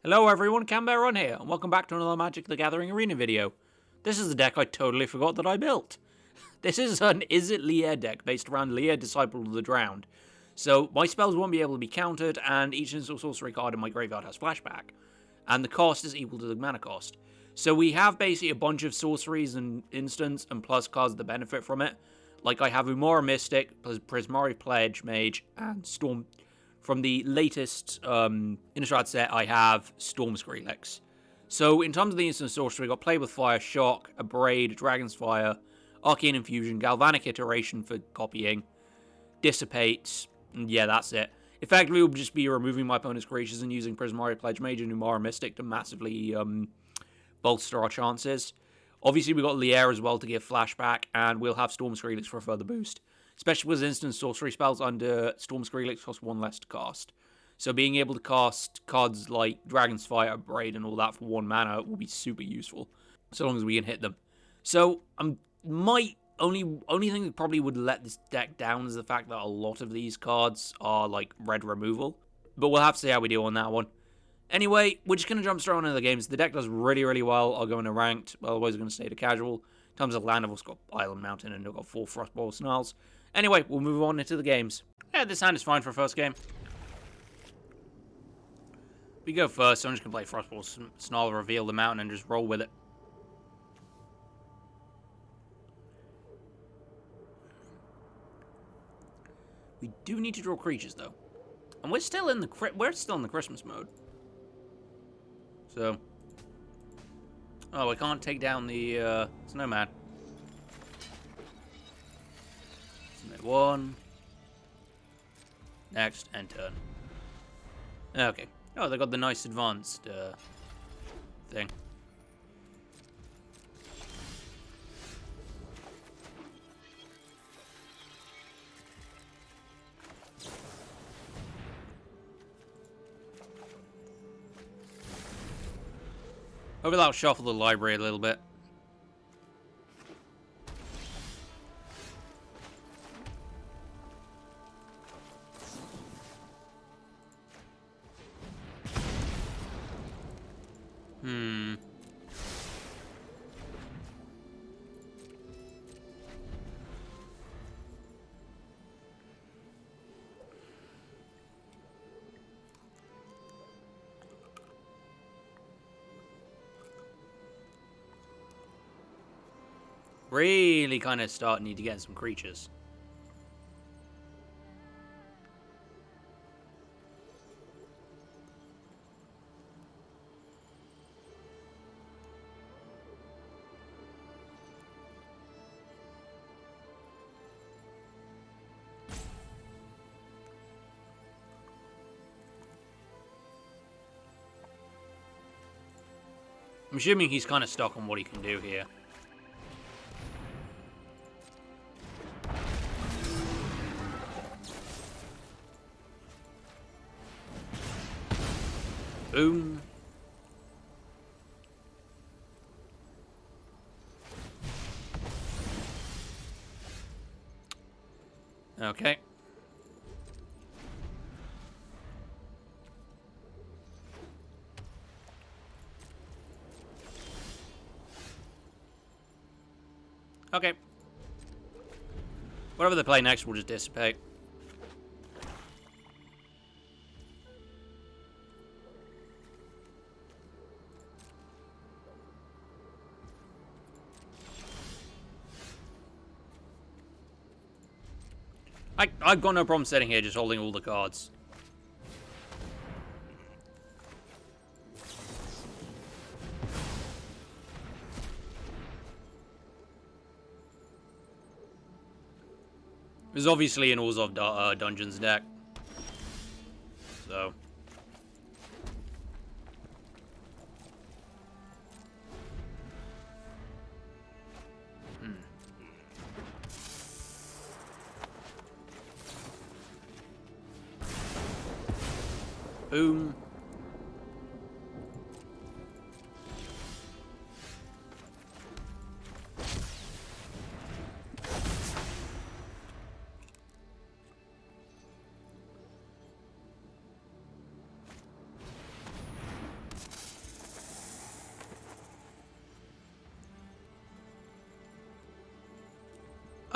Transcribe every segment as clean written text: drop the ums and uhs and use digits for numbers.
Hello everyone, Canberra here, and welcome back to another Magic the Gathering Arena video. This is the deck I totally forgot that I built. This is an Izzet Lier deck based around Lier, Disciple of the Drowned. So my spells won't be able to be countered, and each instant sorcery card in my graveyard has Flashback. And the cost is equal to the mana cost. So we have basically a bunch of sorceries and instants, and plus cards that benefit from it. Like I have Umora Mystic, Prismari Pledge Mage, and Storm. From the latest Innistrad set, I have Storm Skrillex. So in terms of the instant sorcery, we got Play with Fire, Shock, Abrade, Dragon's Fire, Arcane Infusion, Galvanic Iteration for copying, Dissipate, and yeah, that's it. Effectively, we'll just be removing my opponent's creatures and using Prismari Pledge Mage and Umara Mystic to massively bolster our chances. Obviously, we got Lier as well to give Flashback, and we'll have Storm Skrillex for a further boost. Especially with instant sorcery spells under Storm Skrillex cost 1 less to cast. So being able to cast cards like Dragon's Fire, Braid, and all that for 1 mana will be super useful. So long as we can hit them. So only thing that probably would let this deck down is the fact that a lot of these cards are like red removal. But we'll have to see how we do on that one. Anyway, we're just going to jump straight on into the games. The deck does really, really well. I'll go into ranked, otherwise I'm going to stay to casual. In terms of land, I've also got Island Mountain and I've got 4 Frostbolt Snarls. Anyway, we'll move on into the games. Yeah, this hand is fine for a first game. We go first, so I'm just going to play Frostbolt Snarl, reveal the mountain, and just roll with it. We do need to draw creatures, though. And we're still in the Christmas mode. So. Oh, I can't take down the snowman. Submit 1. Next, and turn. Okay. Oh, they got the nice advanced thing. Hopefully that'll shuffle the library a little bit. Really kind of need to get some creatures. I'm assuming he's kind of stuck on what he can do here. Boom. Okay. Okay. Whatever they play next, we'll just dissipate. I've got no problem sitting here just holding all the cards. There's obviously an Orzhov Dungeons deck. So. Boom.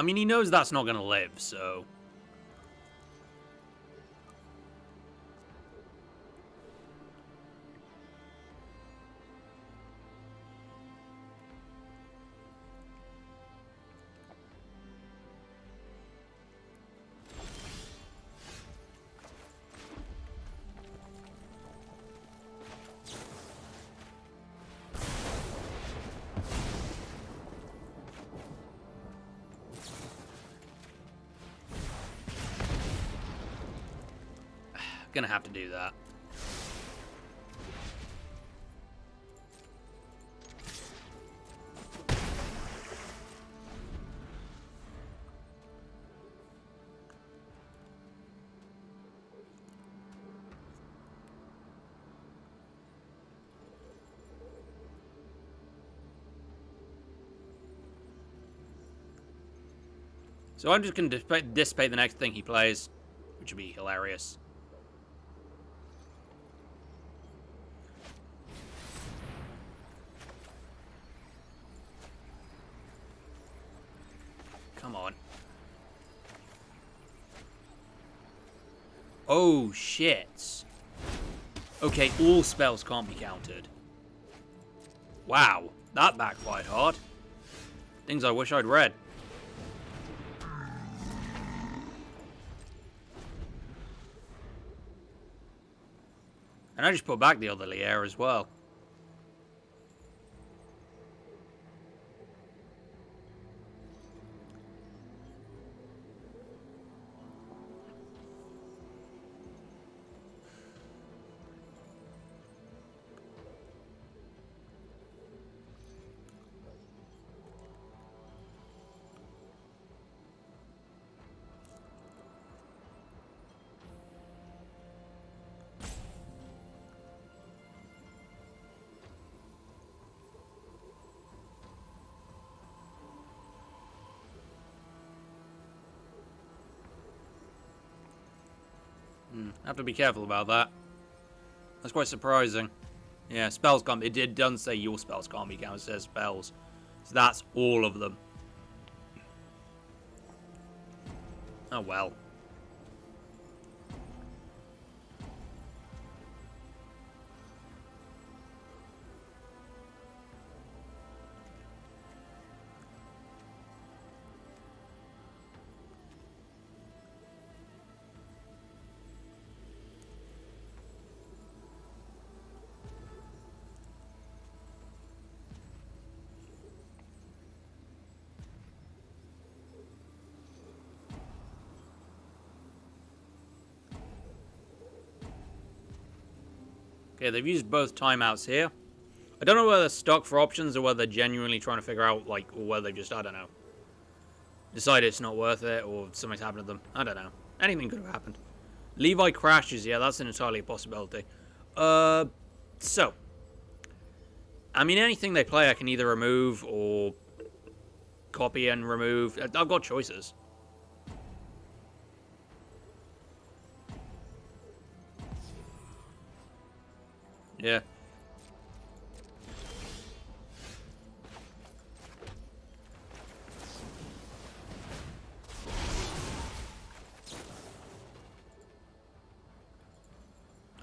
I mean, he knows that's not going to live, so... Gonna have to do that. So I'm just gonna dissipate the next thing he plays, which would be hilarious. Come on. Oh, shit. Okay, all spells can't be countered. Wow, that backfired hard. Things I wish I'd read. And I just put back the other Lier as well. Have to be careful about that. That's quite surprising. Yeah, spells can't. It doesn't say your spells can't be counted. It says spells. So that's all of them. Oh well. Okay, they've used both timeouts here. I don't know whether they're stuck for options or whether they're genuinely trying to figure out, like, or whether they just, I don't know, decided it's not worth it or something's happened to them. I don't know. Anything could have happened. Levi crashes, yeah, that's entirely a possibility. So. I mean, anything they play I can either remove or copy and remove. I've got choices. Yeah.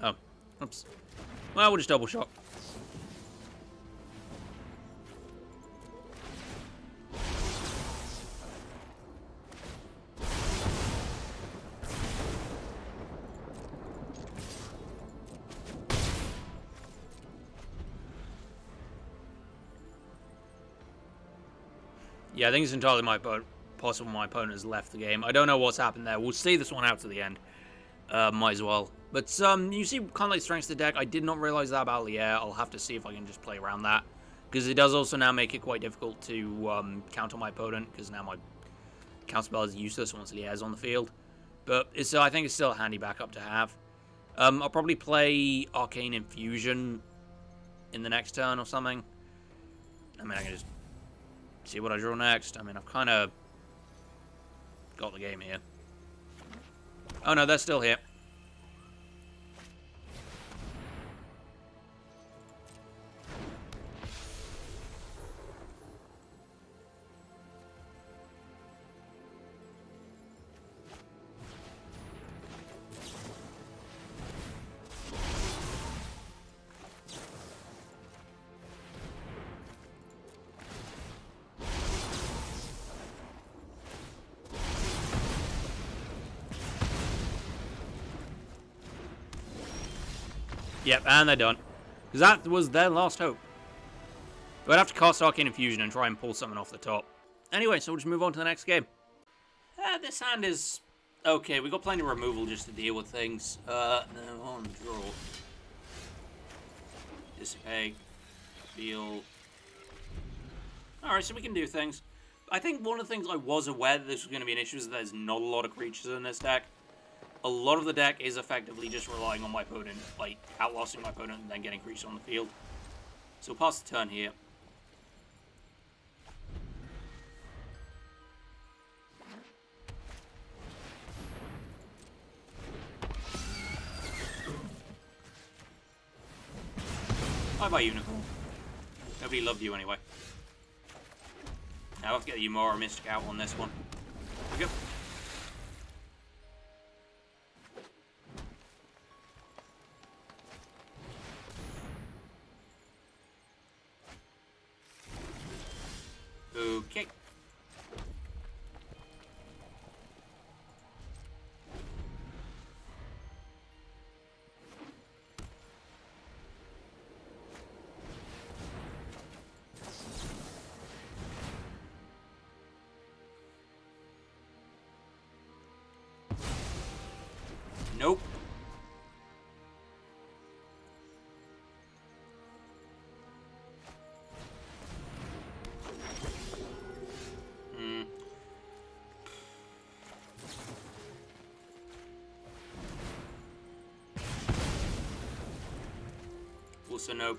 Oh. Oops. Well, we'll just double shot. Yeah, I think it's entirely possible my opponent has left the game. I don't know what's happened there. We'll see this one out to the end. Might as well. But you see kind of like strengths of the deck. I did not realize that about Lier. I'll have to see if I can just play around that. Because it does also now make it quite difficult to counter my opponent. Because now my counterspell is useless once Lier's on the field. But I think it's still a handy backup to have. I'll probably play Arcane Infusion in the next turn or something. I mean, I can just see what I draw next. I mean, I've kind of got the game here. Oh no, they're still here. Yep, and they're done. Because that was their last hope. But I'd have to cast Arcane Infusion and try and pull something off the top. Anyway, so we'll just move on to the next game. This hand is okay. We got plenty of removal just to deal with things. No, on draw. Dissipate. Feel. Alright, so we can do things. I think one of the things I was aware that this was going to be an issue is that there's not a lot of creatures in this deck. A lot of the deck is effectively just relying on my opponent, like, outlasting my opponent and then getting creatures on the field. So we'll pass the turn here. Bye-bye, Unicorn. Nobody loved you anyway. Now I have to get the Umara Mystic out on this one. There we go. Okay. Nope. Also nope.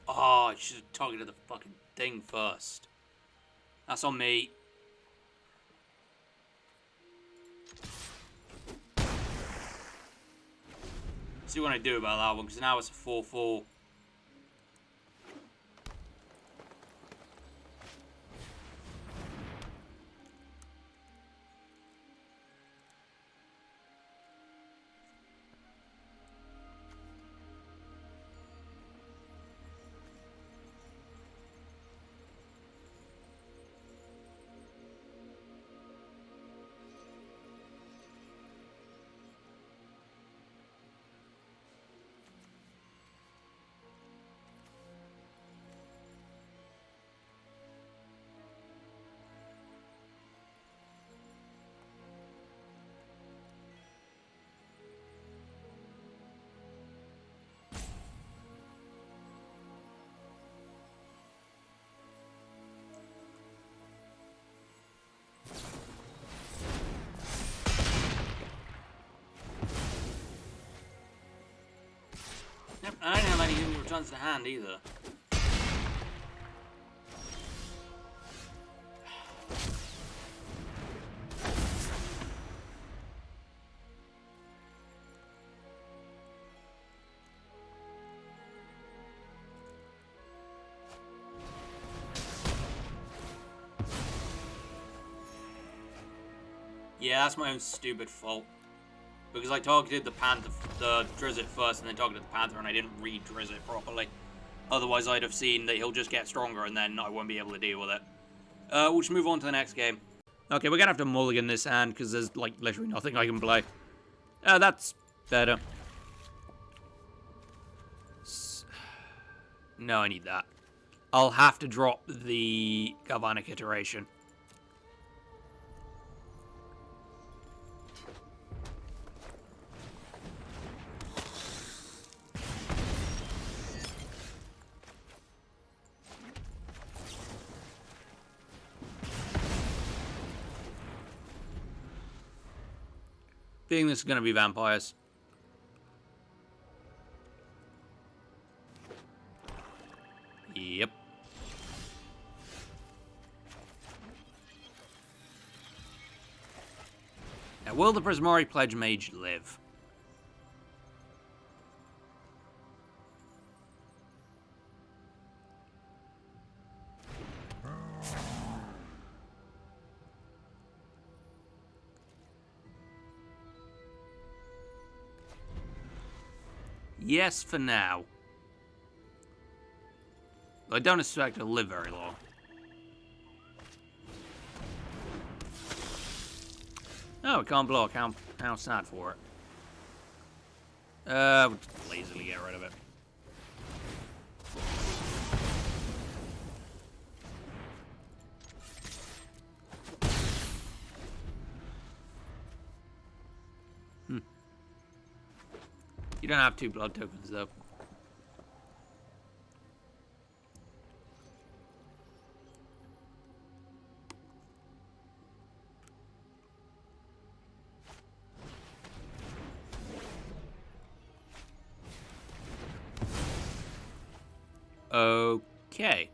Oh, I should have targeted the fucking thing first. That's on me. See what I do about that one, because now it's a 4-4. Yep, I don't have anything that returns to hand either. Yeah, that's my own stupid fault. Because I targeted the Panther, the Izzet first, and then targeted the Panther, and I didn't read Izzet properly. Otherwise, I'd have seen that he'll just get stronger, and then I won't be able to deal with it. We'll just move on to the next game. Okay, we're gonna have to mulligan this hand, because there's, like, literally nothing I can play. That's better. No, I need that. I'll have to drop the Galvanic Iteration. Feeling this is going to be vampires. Yep. Will the Prismari Pledge Mage live? Yes, for now. I don't expect to live very long. Oh, it can't block. How sad for it. We'll just lazily get rid of it. You don't have 2 blood tokens, though. Okay.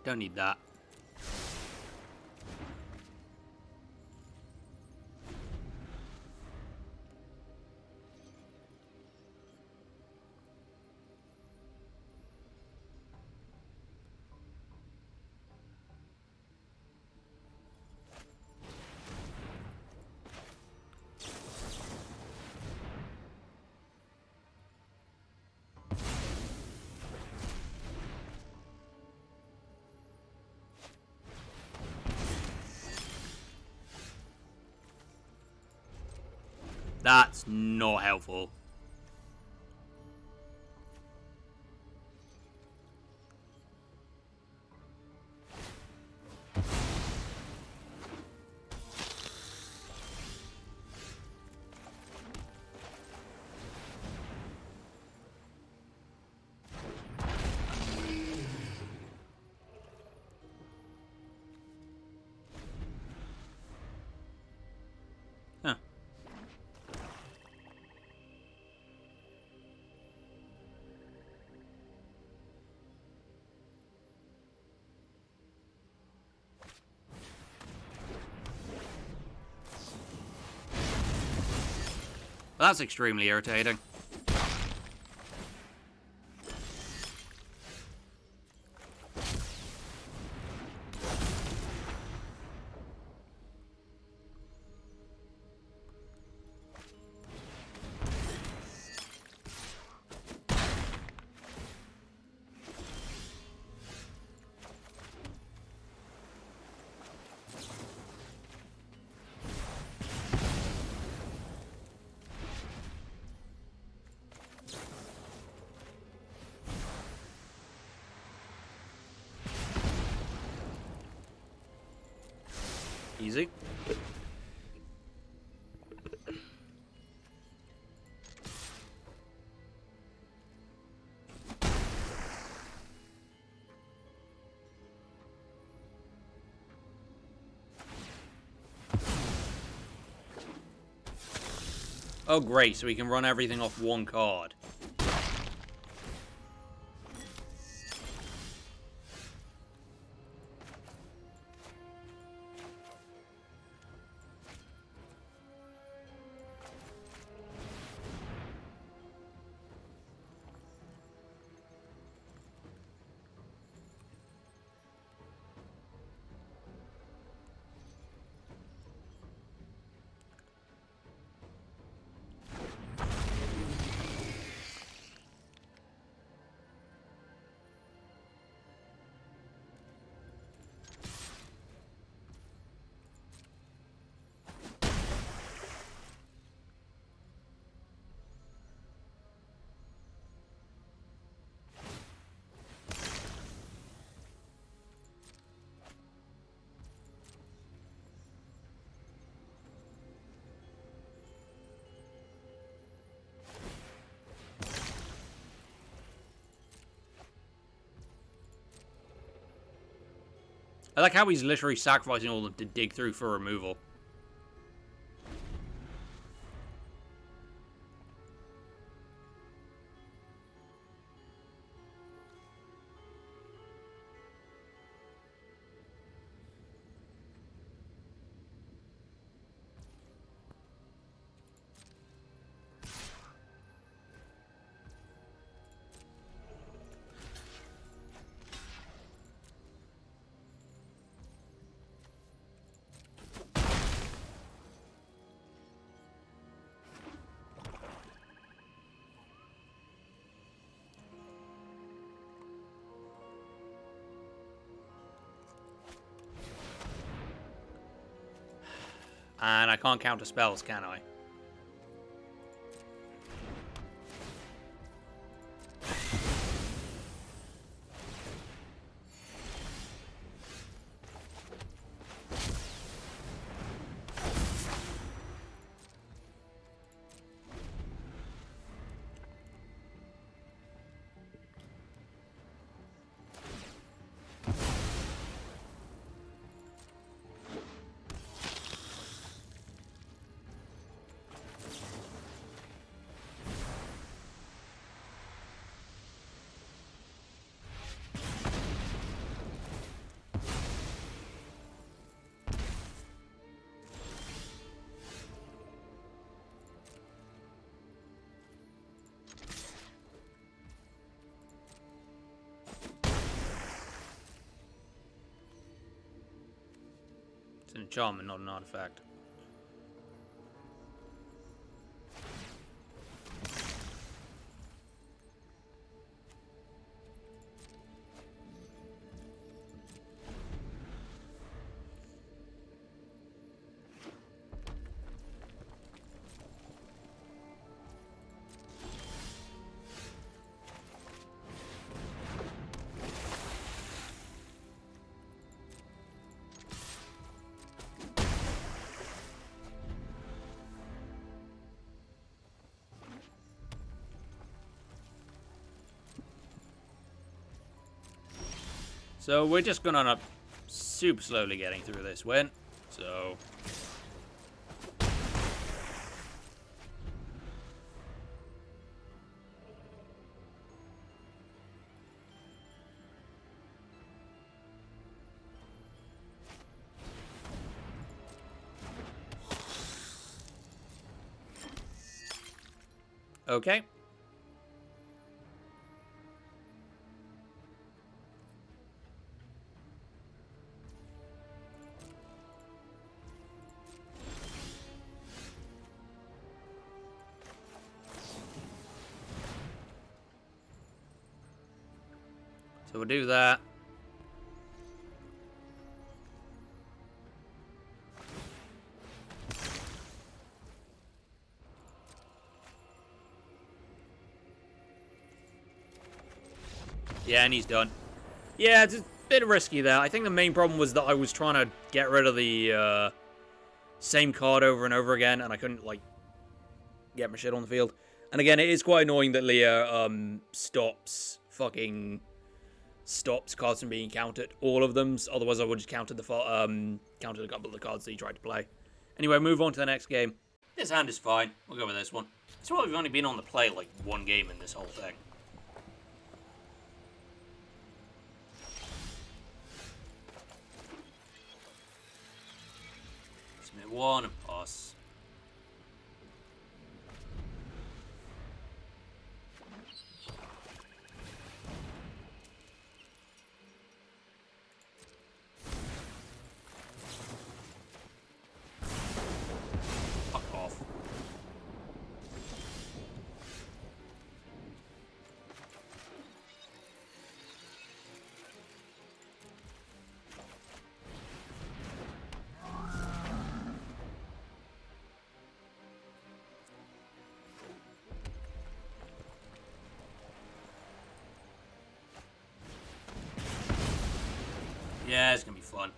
Don't need that. That's not helpful. Huh. That's extremely irritating. Easy. Oh, great, so we can run everything off one card. I like how he's literally sacrificing all of them to dig through for removal. And I can't counter spells, can I? It's an enchantment, not an artifact. So we're just going on super slowly getting through this win. So okay. So we'll do that. Yeah, and he's done. Yeah, it's a bit risky there. I think the main problem was that I was trying to get rid of the same card over and over again, and I couldn't, like, get my shit on the field. And again, it is quite annoying that Lier stops cards from being counted. All of them. Otherwise, I would just counted a couple of the cards that he tried to play. Anyway, move on to the next game. This hand is fine. We'll go with this one. It's why we've only been on the play like one game in this whole thing. Submit one and pass. Fuck off. Yeah, it's gonna be fun.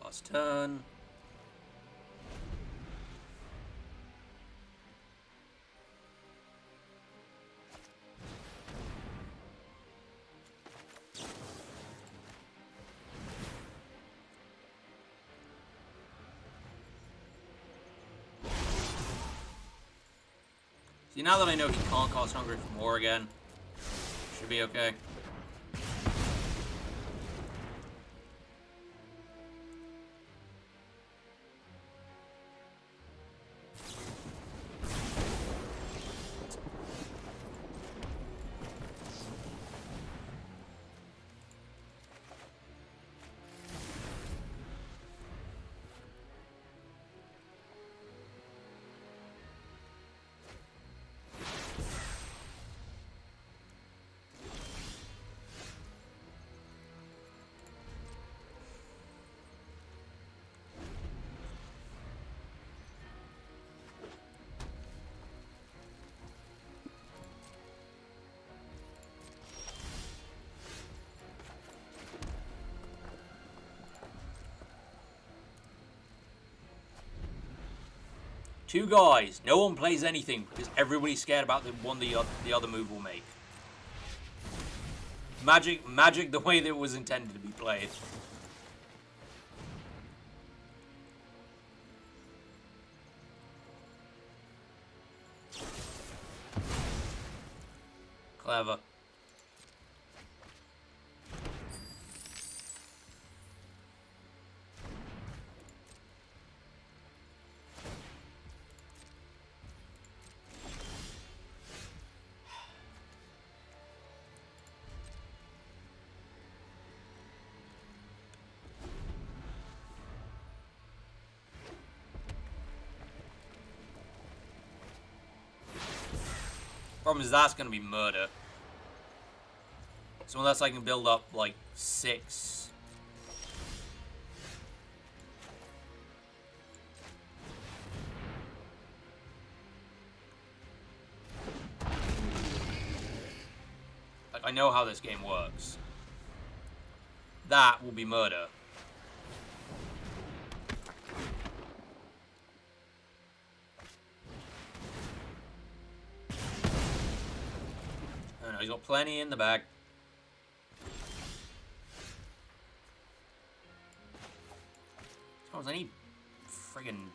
Last turn. See, now that I know he can't cast Hungry for more again, should be okay. Two guys. No one plays anything because everybody's scared about the one the other move will make. Magic the way that it was intended to be played. Clever. Problem is that's gonna be murder. So unless I can build up like 6. Like, I know how this game works. That will be murder. Oh no, he's got plenty in the bag. I need friggin'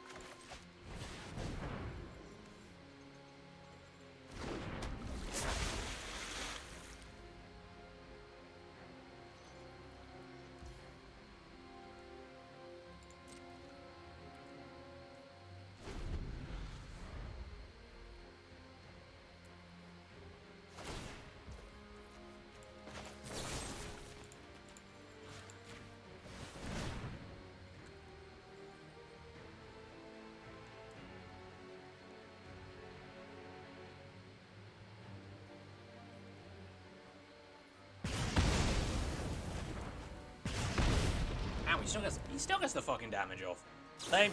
he still gets the fucking damage off. Same.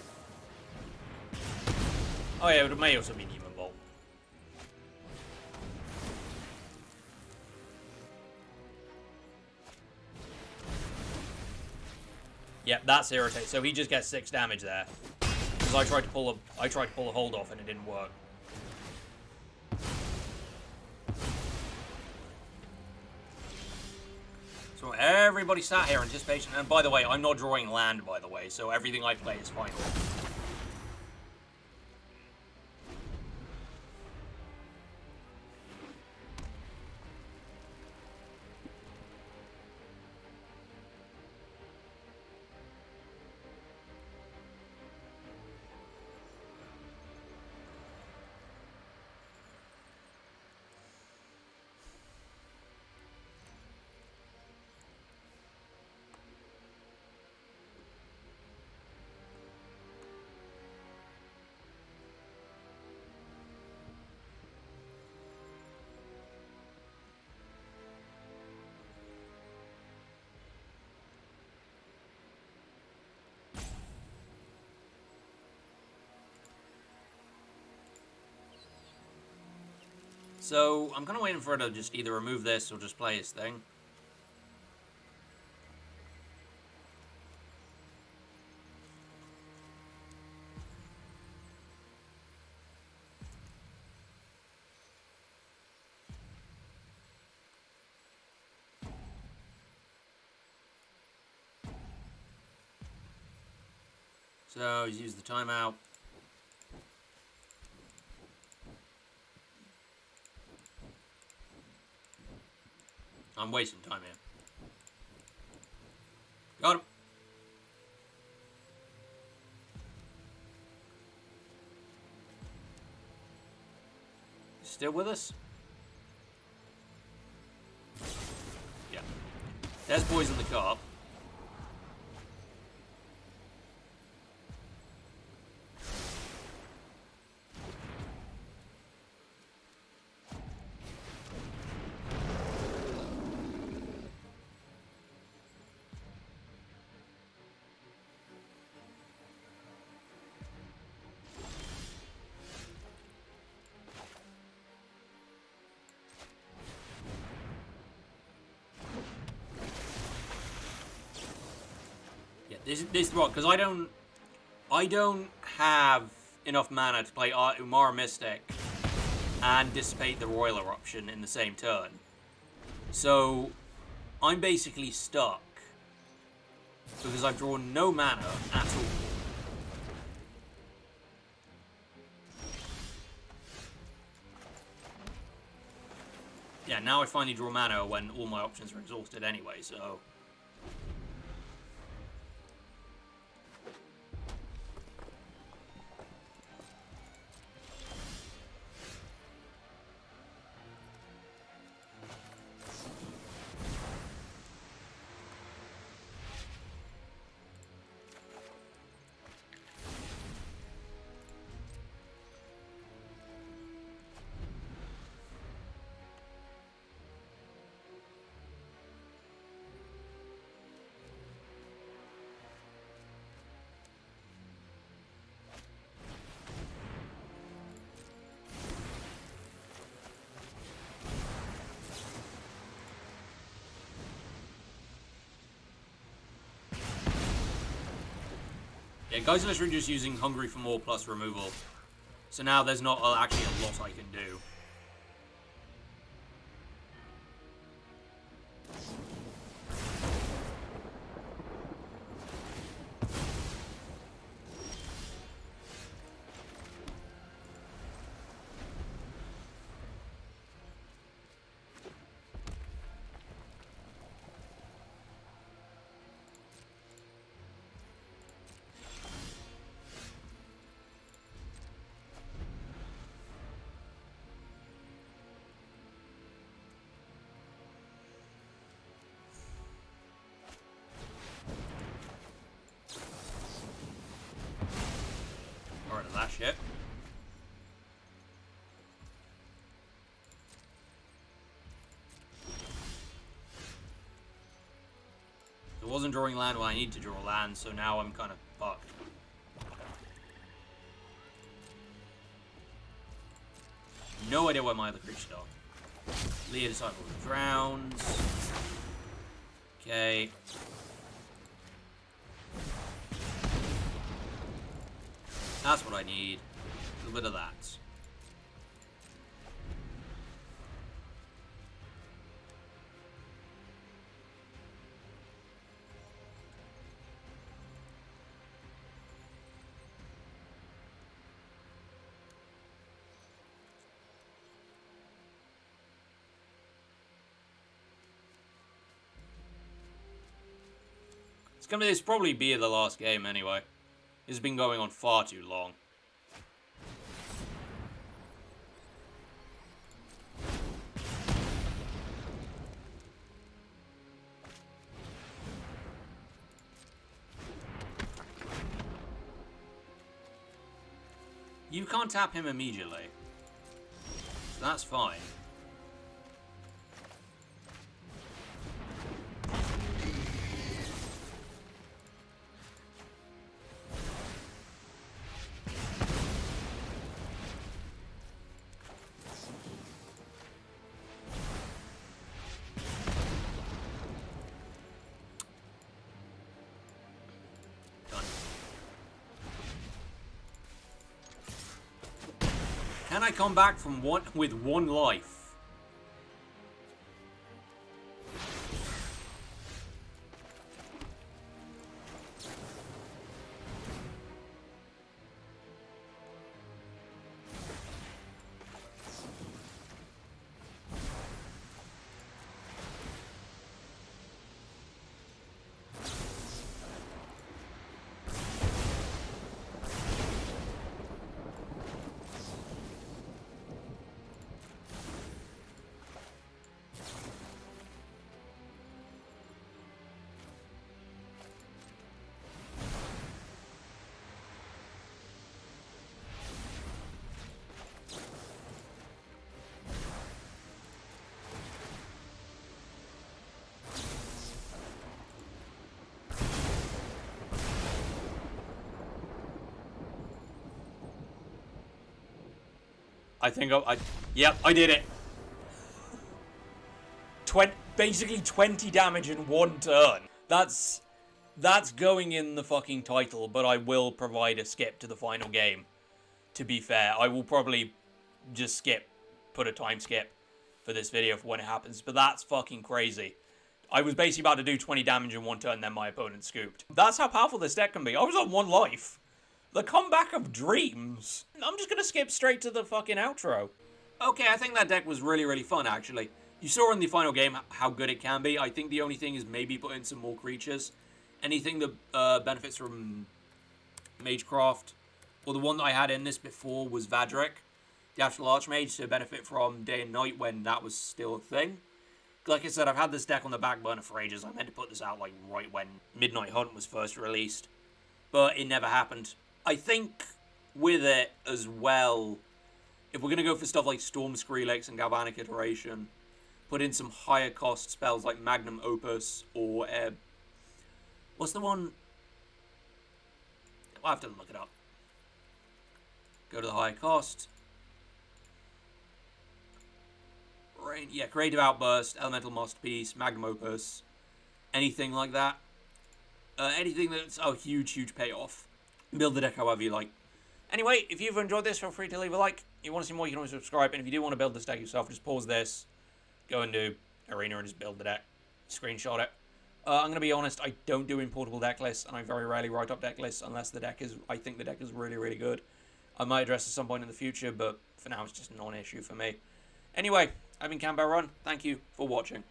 Oh yeah, but it may also be Demon Bolt. Yep, that's irritating. So he just gets 6 damage there. Because I tried to pull a hold off and it didn't work. So everybody sat here in anticipation. And by the way, I'm not drawing land, by the way, so everything I play is final. So, I'm kind of waiting for her to just either remove this or just play his thing. So, he's used the timeout. I'm wasting time here. Got him. Still with us? Yeah. There's boys in the car. This is what, because I don't have enough mana to play Umara Mystic and dissipate the Royal Eruption in the same turn. So I'm basically stuck because I've drawn no mana at all. Yeah, now I finally draw mana when all my options are exhausted anyway, so... Yeah, guys, unless we're just using Hungry for More plus removal. So now there's not actually a lot I can do. That shit. I wasn't drawing land when I need to draw land, so now I'm kind of fucked. No idea where my other creatures are. Lier Disciple drowns. Okay. That's what I need. A little bit of that. This probably be the last game anyway. It's been going on far too long. You can't tap him immediately. So that's fine. Can I come back from with one life? I think yep, I did it. Basically 20 damage in one turn. That's going in the fucking title, but I will provide a skip to the final game. to be fair. I will probably just put a time skip for this video for when it happens. But that's fucking crazy. I was basically about to do 20 damage in one turn, then my opponent scooped. That's how powerful this deck can be. I was on 1 life. The comeback of dreams. I'm just gonna skip straight to the fucking outro. Okay, I think that deck was really, really fun, actually. You saw in the final game how good it can be. I think the only thing is maybe put in some more creatures. Anything that benefits from Magecraft, or the one that I had in this before was Vadric, the Astral Archmage, to benefit from Day and Night when that was still a thing. Like I said, I've had this deck on the back burner for ages. I meant to put this out like right when Midnight Hunt was first released, but it never happened. I think with it as well, if we're going to go for stuff like Storm Skrillex and Galvanic Iteration, put in some higher cost spells like Magnum Opus or what's the one? I'll have to look it up. Go to the higher cost. Yeah, Creative Outburst, Elemental Masterpiece, Magnum Opus, anything like that. Anything that's a huge, huge payoff. Build the deck however you like. Anyway, if you've enjoyed this, feel free to leave a like. If you want to see more, you can always subscribe. And if you do want to build this deck yourself, just pause this, go and do Arena and just build the deck. Screenshot it. I'm going to be honest, I don't do importable deck lists, and I very rarely write up deck lists unless I think the deck is really, really good. I might address it at some point in the future, but for now it's just a non-issue for me. Anyway, I've been Campbell Run. Thank you for watching.